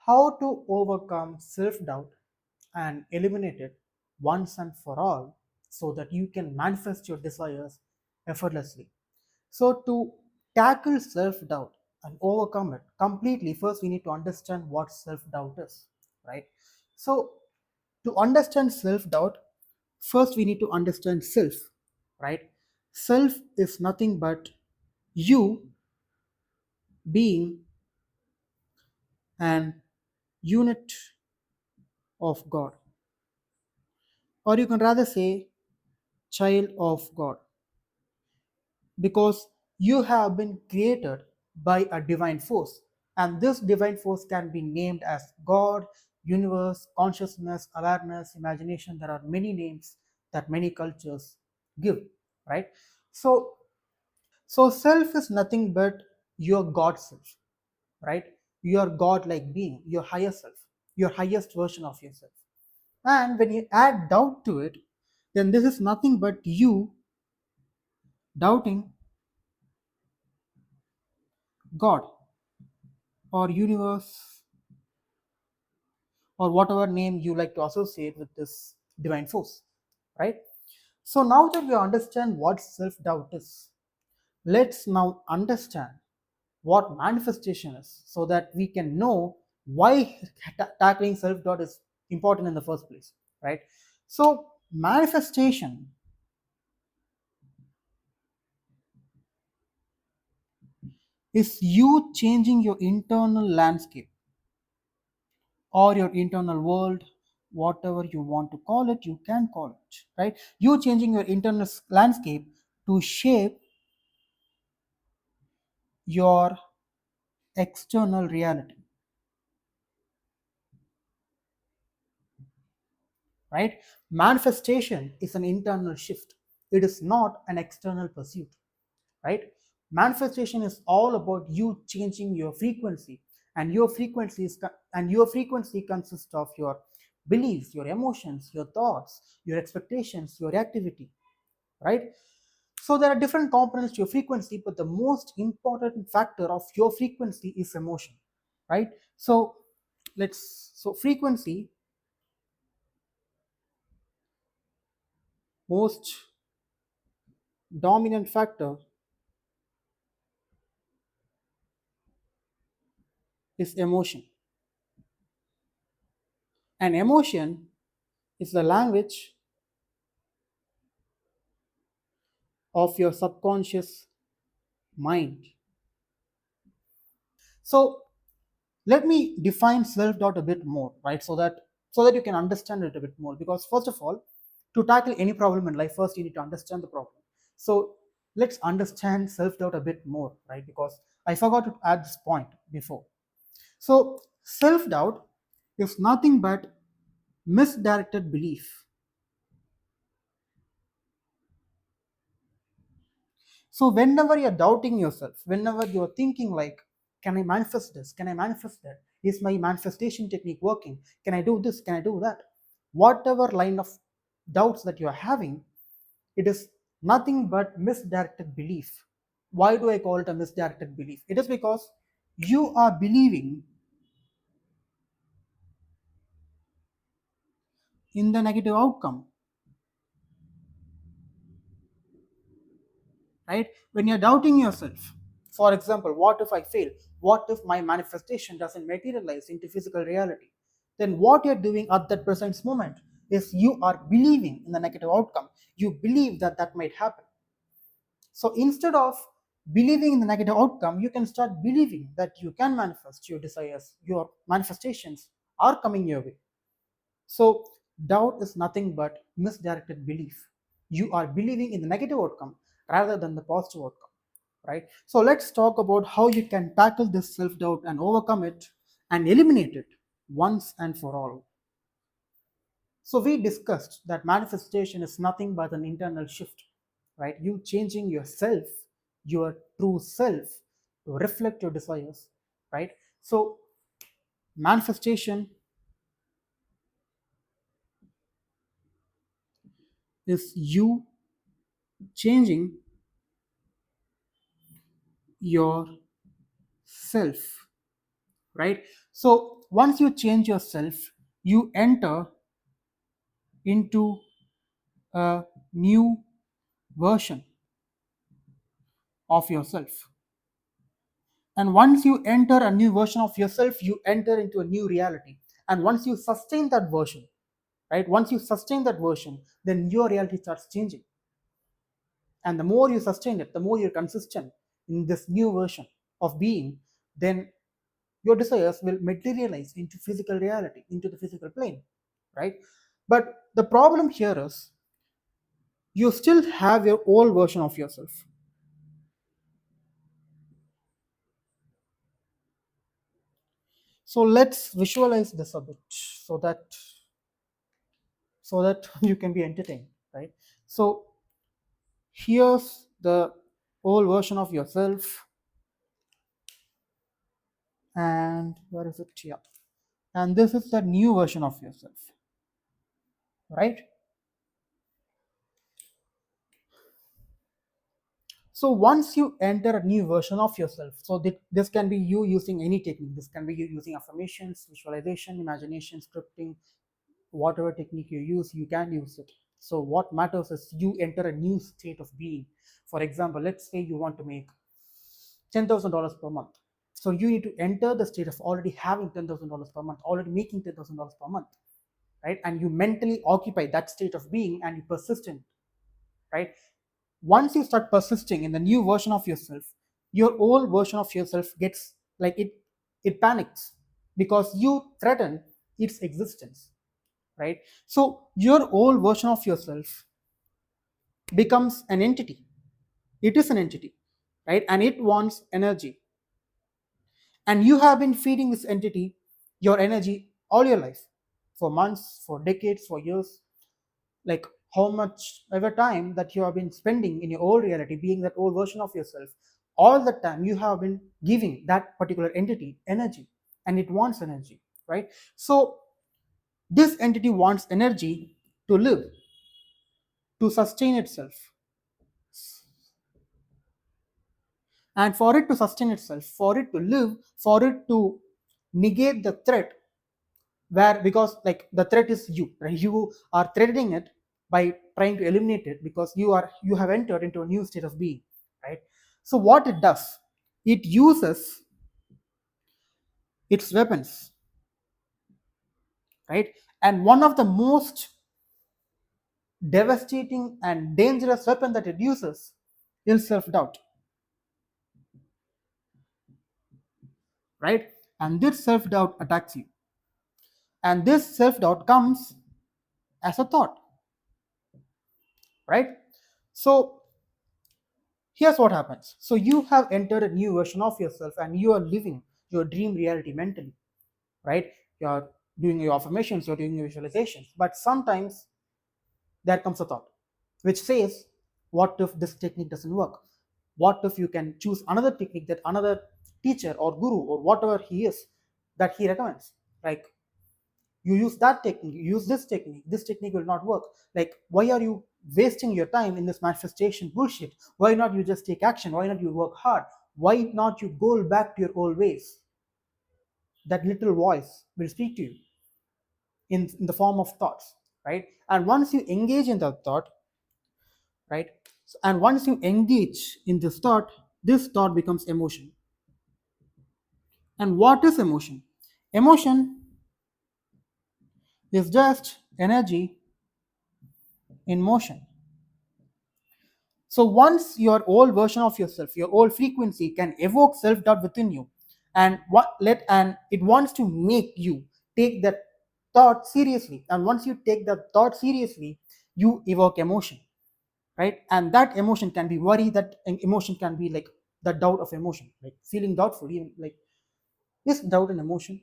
How to overcome self doubt and eliminate it once and for all so that you can manifest your desires effortlessly. So, to tackle self doubt and overcome it completely, first we need to understand what self doubt is, right? So, to understand self doubt, first we need to understand self, right? Self is nothing but you being an unit of God, or you can rather say child of God, because you have been created by a divine force, and this divine force can be named as God, universe, consciousness, awareness, imagination. There are many names that many cultures give, right? So self is nothing but your God self, right? Your God like being, your higher self, your highest version of yourself. And when you add doubt to it, then this is nothing but you doubting God or universe or whatever name you like to associate with this divine force, right? So now that we understand what self doubt is, let's now understand what manifestation is so that we can know why tackling self doubt is important in the first place, right? So, manifestation is you changing your internal landscape or your internal world, whatever you want to call it, you can call it, right? You changing your internal landscape to shape your external reality, right? Manifestation is an internal shift, it is not an external pursuit, right? Manifestation is all about you changing your frequency, and your frequency consists of your beliefs, your emotions, your thoughts, your expectations, your activity, right? So there are different components to your frequency, but the most important factor of your frequency is emotion, right? So frequency, most dominant factor is emotion, and emotion is the language of your subconscious mind. So let me define self-doubt a bit more, right? So that you can understand it a bit more. Because first of all, to tackle any problem in life, first you need to understand the problem. So let's understand self-doubt a bit more, right? Because I forgot to add this point before. So self-doubt is nothing but misdirected belief. So whenever you're doubting yourself, whenever you're thinking like, can I manifest this? Can I manifest that? Is my manifestation technique working? Can I do this? Can I do that? Whatever line of doubts that you're having, it is nothing but misdirected belief. Why do I call it a misdirected belief? It is because you are believing in the negative outcome, right? When you're doubting yourself, for example, what if I fail? What if my manifestation doesn't materialize into physical reality? Then what you're doing at that present moment is you are believing in the negative outcome. You believe that that might happen. So instead of believing in the negative outcome, you can start believing that you can manifest your desires, your manifestations are coming your way. So, doubt is nothing but misdirected belief. You are believing in the negative outcome rather than the positive outcome, right? So, let's talk about how you can tackle this self doubt and overcome it and eliminate it once and for all. So, we discussed that manifestation is nothing but an internal shift, right? You changing yourself, your true self, to reflect your desires, right? So, manifestation is you changing your self, right? So once you change yourself, you enter into a new version of yourself. And once you enter a new version of yourself, you enter into a new reality. And once you sustain that version, right? Once you sustain that version, then your reality starts changing. And the more you sustain it, the more you're consistent in this new version of being, then your desires will materialize into physical reality, into the physical plane, right? But the problem here is you still have your old version of yourself. So let's visualize this a bit so that you can be entertained, right? So here's the old version of yourself, and where is it here? And this is the new version of yourself, right? So once you enter a new version of yourself, so this can be you using any technique. This can be you using affirmations, visualization, imagination, scripting, whatever technique you use, you can use it. So what matters is you enter a new state of being. For example, let's say you want to make $10,000 per month. So you need to enter the state of already having $10,000 per month, already making $10,000 per month, right? And you mentally occupy that state of being and you persist in, right? Once you start persisting in the new version of yourself, your old version of yourself gets like it panics because you threaten its existence, right? So your old version of yourself becomes an entity. It is an entity, right? And it wants energy. And you have been feeding this entity your energy all your life, for months, for decades, for years. Like how much ever time that you have been spending in your old reality, being that old version of yourself, all the time you have been giving that particular entity energy, and it wants energy, right? So this entity wants energy to live, to sustain itself. And for it to sustain itself, for it to live, for it to negate the threat, where because like the threat is you, right? You are threatening it by trying to eliminate it because you have entered into a new state of being, right? So what it does, it uses its weapons, right? And one of the most devastating and dangerous weapon that it uses is self-doubt, right? And this self-doubt attacks you, and this self-doubt comes as a thought, right? So here's what happens. So you have entered a new version of yourself and you are living your dream reality mentally, right? You're doing your affirmations, you're doing your visualizations, but sometimes there comes a thought which says, what if this technique doesn't work? What if you can choose another technique that another teacher or guru or whatever he is that he recommends? Like, you use that technique, you use this technique will not work. Like, why are you wasting your time in this manifestation bullshit? Why not you just take action? Why not you work hard? Why not you go back to your old ways? That little voice will speak to you in the form of thoughts, right? And once you engage in that thought, right, and once you engage in this thought becomes emotion. And what is emotion? Emotion is just energy in motion. So once your old version of yourself, your old frequency can evoke self-doubt within you, and it wants to make you take that thought seriously. And once you take that thought seriously, you evoke emotion, right? And that emotion can be worry, that emotion can be like the doubt of emotion, like feeling doubtful, even like, is doubt an emotion?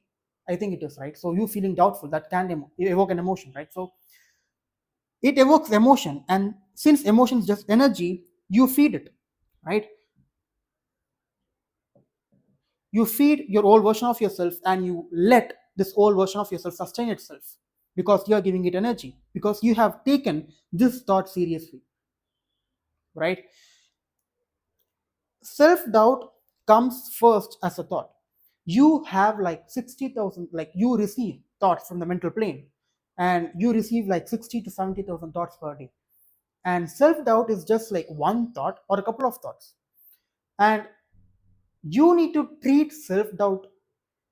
I think it is, right? So you feeling doubtful, that can evoke an emotion, right? So it evokes emotion, and since emotion is just energy, you feed it, right? You feed your old version of yourself and you let this old version of yourself sustain itself because you are giving it energy, because you have taken this thought seriously, right? Self doubt comes first as a thought. you have like 60,000, like you receive thoughts from the mental plane, and you receive like 60 to 70,000 thoughts per day. And self doubt is just like one thought or a couple of thoughts. And you need to treat self doubt,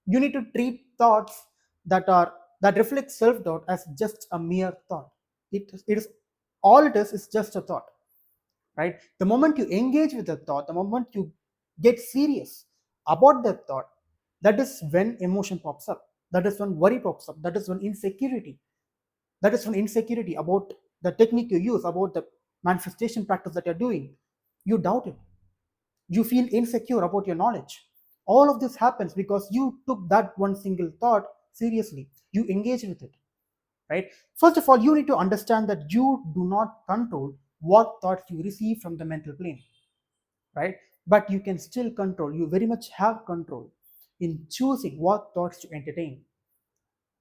you need to treat thoughts that reflect self doubt as just a mere thought. It is all it is just a thought, right? The moment you engage with the thought, the moment you get serious about that thought, that is when emotion pops up, that is when worry pops up, that is when insecurity, that is when insecurity about the technique you use, about the manifestation practice that you're doing, you doubt it, you feel insecure about your knowledge. All of this happens because you took that one single thought seriously, you engage with it, right? First of all, you need to understand that you do not control what thoughts you receive from the mental plane, right? But you can still control, you very much have control in choosing what thoughts to entertain.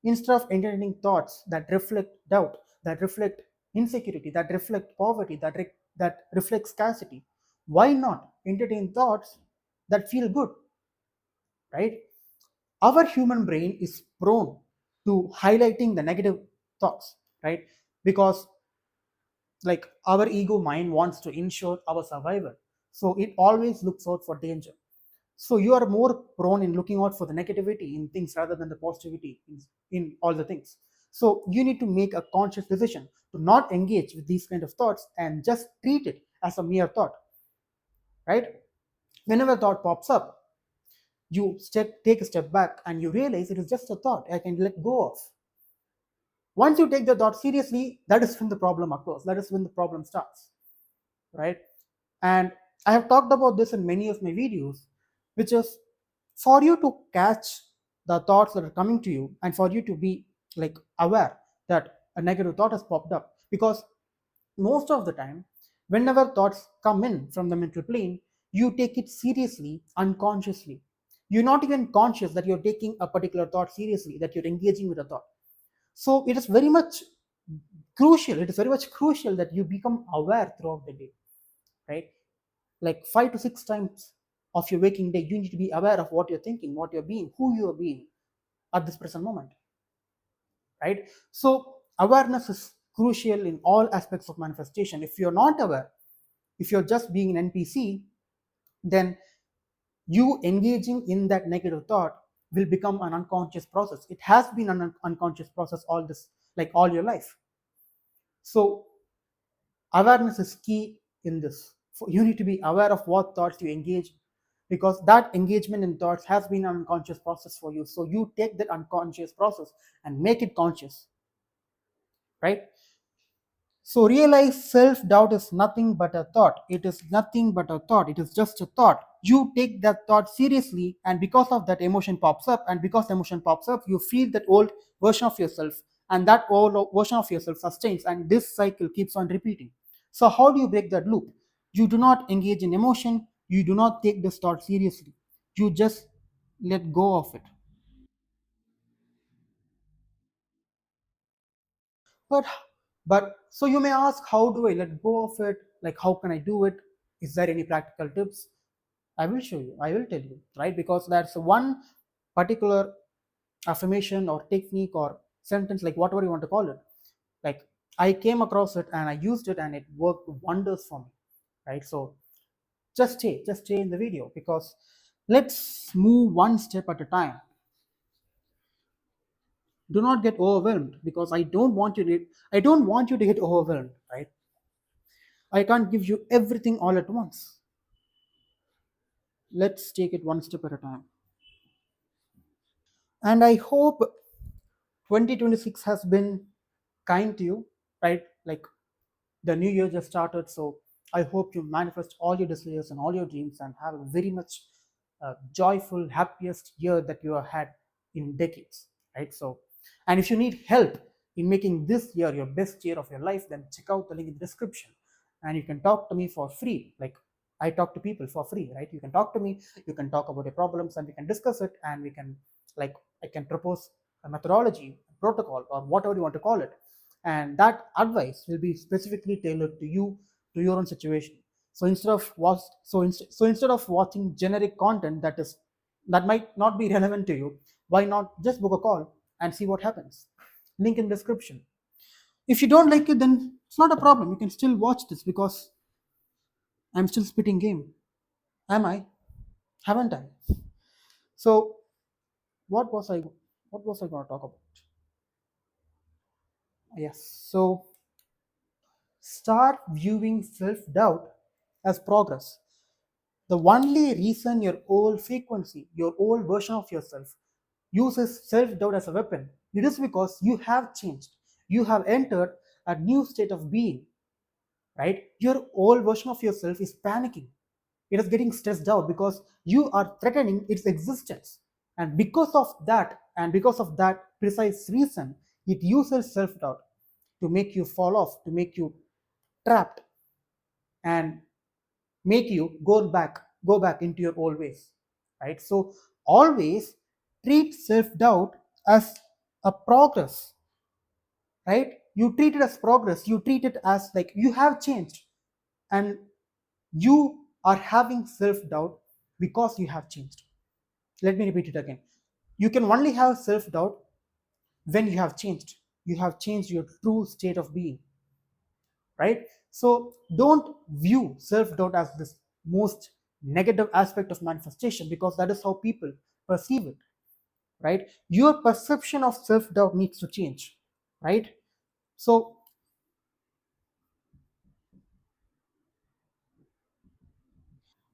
Instead of entertaining thoughts that reflect doubt, that reflect insecurity, that reflect poverty, that reflect scarcity, why not entertain thoughts that feel good, right? Our human brain is prone to highlighting the negative thoughts, right? Because like our ego mind wants to ensure our survival, so it always looks out for danger. So you are more prone in looking out for the negativity in things rather than the positivity in all the things. So you need to make a conscious decision to not engage with these kind of thoughts and just treat it as a mere thought, right? Whenever thought pops up, take a step back and you realize it is just a thought I can let go of. Once you take the thought seriously, that is when the problem occurs, that is when the problem starts, right? And I have talked about this in many of my videos, which is for you to catch the thoughts that are coming to you and for you to be like aware that a negative thought has popped up. Because most of the time, whenever thoughts come in from the mental plane, you take it seriously unconsciously. You're not even conscious that you're taking a particular thought seriously, that you're engaging with a thought. So it is very much crucial, it is very much crucial that you become aware throughout the day, right? Like 5 to 6 times of your waking day, you need to be aware of what you're thinking, what you're being, who you're being at this present moment, right? So awareness is crucial in all aspects of manifestation. If you're not aware, if you're just being an npc, then you engaging in that negative thought will become an unconscious process. It has been an unconscious process all this, like all your life. So awareness is key in this. So you need to be aware of what thoughts you engage, because that engagement in thoughts has been an unconscious process for you. So you take that unconscious process and make it conscious, right? So realize self-doubt is nothing but a thought. It is nothing but a thought. It is just a thought. You take that thought seriously, and because of that, emotion pops up. And because emotion pops up, you feel that old version of yourself, and that old version of yourself sustains, and this cycle keeps on repeating. So how do you break that loop? You do not engage in emotion. You do not take this thought seriously. You just let go of it. But so you may ask, how do I let go of it? Like how can I do it? Is there any practical tips? I will show you. I will tell you, right? Because that's one particular affirmation or technique or sentence, like whatever you want to call it. Like I came across it and I used it and it worked wonders for me, right? So just stay in the video, because let's move one step at a time. Do not get overwhelmed, because I don't want you to get overwhelmed, right? I can't give you everything all at once. Let's take it one step at a time. And I hope 2026 has been kind to you, right? Like the new year just started, so I hope you manifest all your desires and all your dreams and have a very much joyful, happiest year that you have had in decades, right? So, and if you need help in making this year your best year of your life, then check out the link in the description, and you can talk to me for free. Like I talk to people for free, right? You can talk to me, you can talk about your problems, and we can discuss it, and we can, like, I can propose a methodology, a protocol, or whatever you want to call it, and that advice will be specifically tailored to you, to your own situation. So instead of watching generic content that is that might not be relevant to you. Why not just book a call and see what happens? Link in description. If you don't like it, then it's not a problem. You can still watch this because I'm still spitting game. Am I? Haven't I? So what was I what was I going to talk about? Yes. So start viewing self-doubt as progress. The only reason your old frequency, your old version of yourself uses self-doubt as a weapon, it is because you have changed. You have entered a new state of being, right? Your old version of yourself is panicking. It is getting stressed out because you are threatening its existence. And because of that precise reason, it uses self-doubt to make you fall off, to make you trapped, and make you go back into your old ways, right? So always treat self-doubt as a progress, right? You treat it as progress. You treat it as like you have changed, and you are having self-doubt because you have changed. Let me repeat it again. You can only have self-doubt when you have changed. You have changed your true state of being, right? So don't view self-doubt as this most negative aspect of manifestation, because that is how people perceive it, right? Your perception of self-doubt needs to change, right? So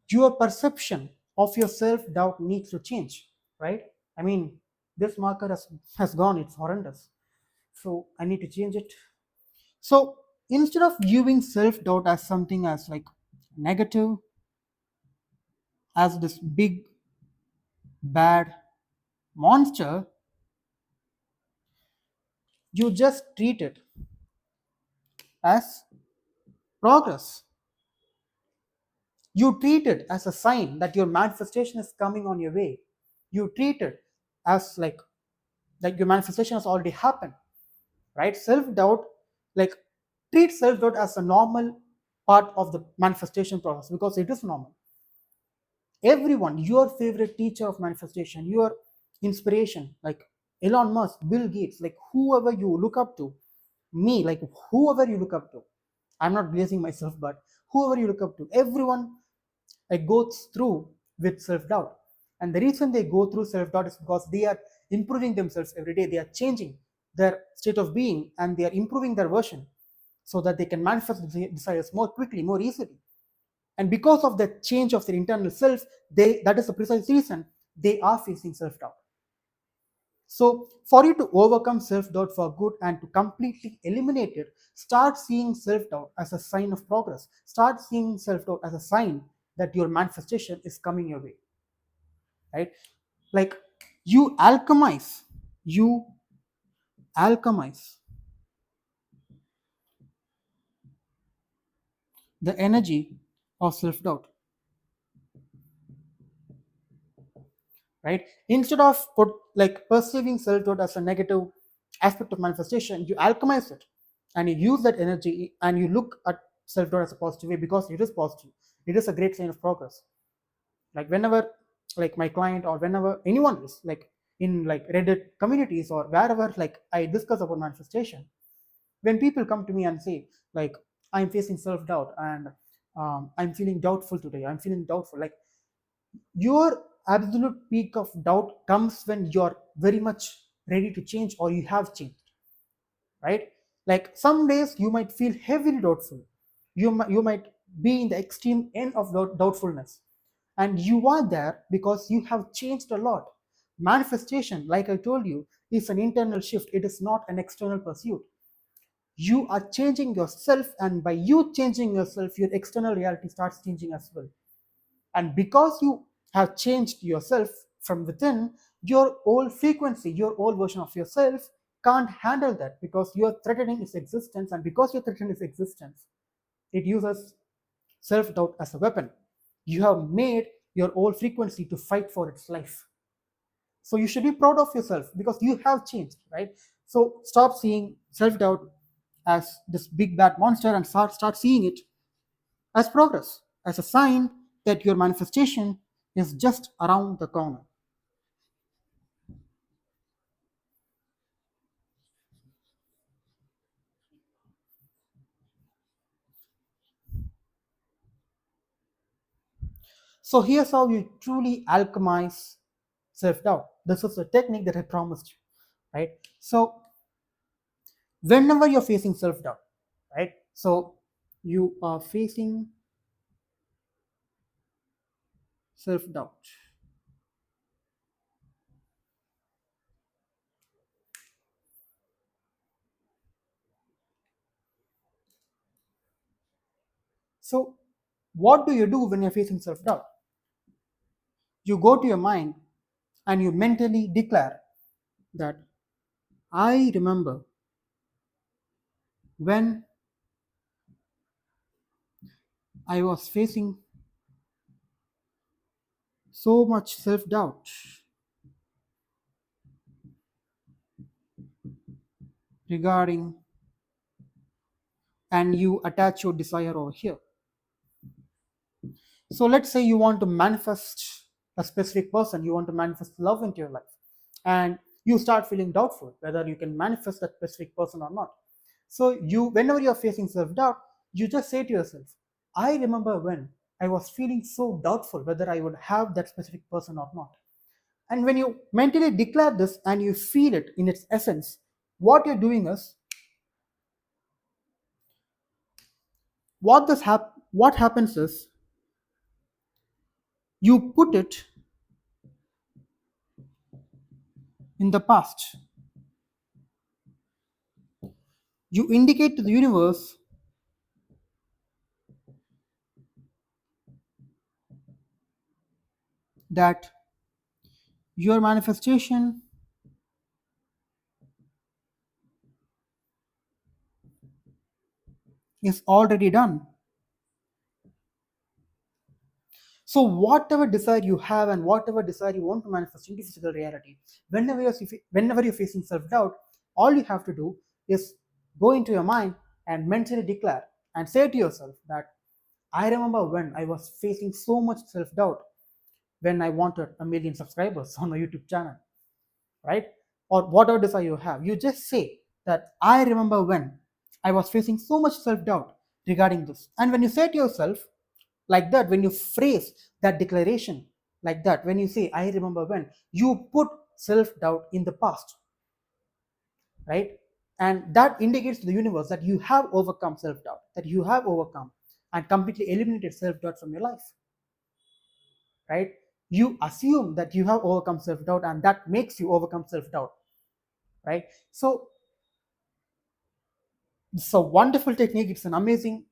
your perception of your self-doubt needs to change, right? I mean, this marker has gone, it's horrendous. So I need to change it. So instead of viewing self-doubt as something as like negative, as this big bad monster, you just treat it as progress. You treat it as a sign that your manifestation is coming on your way. You treat it as like your manifestation has already happened, right? Self-doubt, like treat self-doubt as a normal part of the manifestation process, because it is normal. Everyone, your favorite teacher of manifestation, your inspiration, like Elon Musk, Bill Gates, like whoever you look up to, me, like whoever you look up to, I'm not blazing myself, but whoever you look up to, everyone like goes through with self-doubt. And the reason they go through self-doubt is because they are improving themselves every day. They are changing their state of being, and they are improving their version so that they can manifest the desires more quickly, more easily. And because of the change of their internal self, that is the precise reason they are facing self-doubt. So for you to overcome self-doubt for good and to completely eliminate it, start seeing self-doubt as a sign of progress. Start seeing self-doubt as a sign that your manifestation is coming your way, right? Like you you alchemize the energy of self-doubt, right? Instead of perceiving self-doubt as a negative aspect of manifestation, you alchemize it, and you use that energy, and you look at self-doubt as a positive way, because it is positive. It is a great sign of progress. Like whenever, like my client, or whenever anyone is like in like Reddit communities or wherever, like I discuss about manifestation, when people come to me and say like I'm facing self-doubt, and I'm feeling doubtful today, I'm feeling doubtful, like your absolute peak of doubt comes when you're very much ready to change, or you have changed, right? Like some days you might feel heavily doubtful. You might be in the extreme end of doubtfulness, and you are there because you have changed a lot. Manifestation, like I told you, is an internal shift. It is not an external pursuit. You are changing yourself, and by you changing yourself, your external reality starts changing as well. And because you have changed yourself from within, your old frequency, your old version of yourself can't handle that, because you're threatening its existence. And because you're threatening its existence, it uses self doubt as a weapon. You have made your old frequency to fight for its life. So you should be proud of yourself because you have changed, right? So stop seeing self doubt as this big bad monster, and start seeing it as progress, as a sign that your manifestation is just around the corner. So here's how you truly alchemize self-doubt. This is the technique that I promised you, right? So whenever you're facing self-doubt, right? So you are facing self-doubt. So what do you do when you're facing self-doubt? You go to your mind and you mentally declare that I remember when I was facing so much self doubt regarding, and you attach your desire over here. So let's say you want to manifest a specific person, you want to manifest love into your life, and you start feeling doubtful whether you can manifest that specific person or not. So whenever you're facing self doubt, you just say to yourself, I remember when I was feeling so doubtful whether I would have that specific person or not. And when you mentally declare this and you feel it in its essence, what you're doing is, what happens is, you put it in the past. You indicate to the universe that your manifestation is already done. So whatever desire you have and whatever desire you want to manifest into physical reality, whenever you're facing self-doubt, all you have to do is go into your mind and mentally declare and say to yourself that I remember when I was facing so much self-doubt when I wanted a million subscribers on my YouTube channel, right? Or whatever desire you have, you just say that I remember when I was facing so much self doubt regarding this. And when you say to yourself like that, when you phrase that declaration like that, when you say I remember when, you put self doubt in the past, right? And that indicates to the universe that you have overcome self doubt, that you have overcome and completely eliminated self doubt from your life, right? You assume that you have overcome self doubt, and that makes you overcome self doubt, right? So it's a wonderful technique. It's an amazing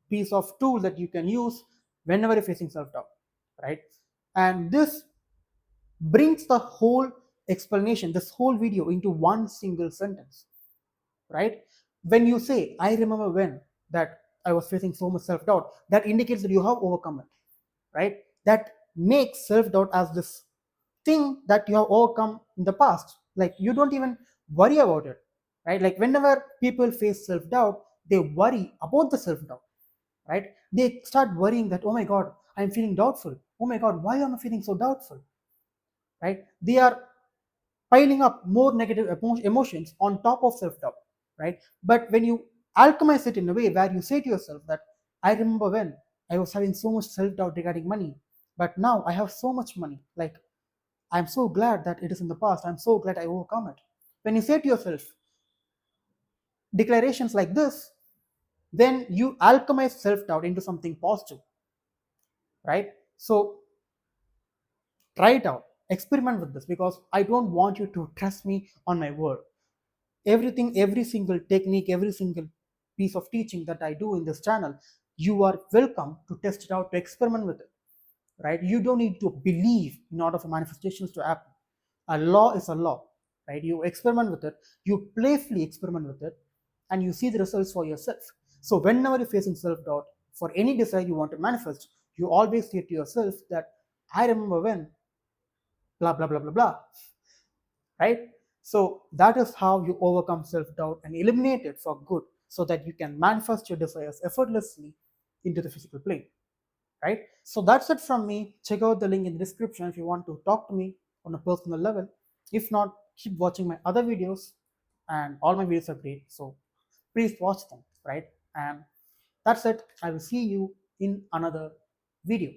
piece of tool that you can use whenever you're facing self-doubt, right? And this brings the whole explanation, this whole video into one single sentence, right? When you say, I remember when that I was facing so much self-doubt, that indicates that you have overcome it, right? That makes self-doubt as this thing that you have overcome in the past. Like you don't even worry about it, right? Like whenever people face self-doubt, they worry about the self-doubt, right? They start worrying that, oh my God, I'm feeling doubtful. Oh my God, why am I feeling so doubtful, right? They are piling up more negative emotions on top of self-doubt, right? But when you alchemize it in a way where you say to yourself that I remember when I was having so much self-doubt regarding money, but now I have so much money. Like I'm so glad that it is in the past. I'm so glad I overcome it. When you say to yourself declarations like this, then you alchemize self-doubt into something positive, right? So try it out, experiment with this, because I don't want you to trust me on my word. Everything, every single technique, every single piece of teaching that I do in this channel, you are welcome to test it out, to experiment with it, right? You don't need to believe in order for manifestations to happen. A law is a law, right? You experiment with it, you playfully experiment with it, and you see the results for yourself. So whenever you're facing self-doubt for any desire you want to manifest, you always say to yourself that I remember when blah blah blah blah blah, right? So that is how you overcome self-doubt and eliminate it for good, so that you can manifest your desires effortlessly into the physical plane, right? So that's it from me. Check out the link in the description if you want to talk to me on a personal level. If not, keep watching my other videos, and all my videos are great, so please watch them, right? And that's it. I will see you in another video.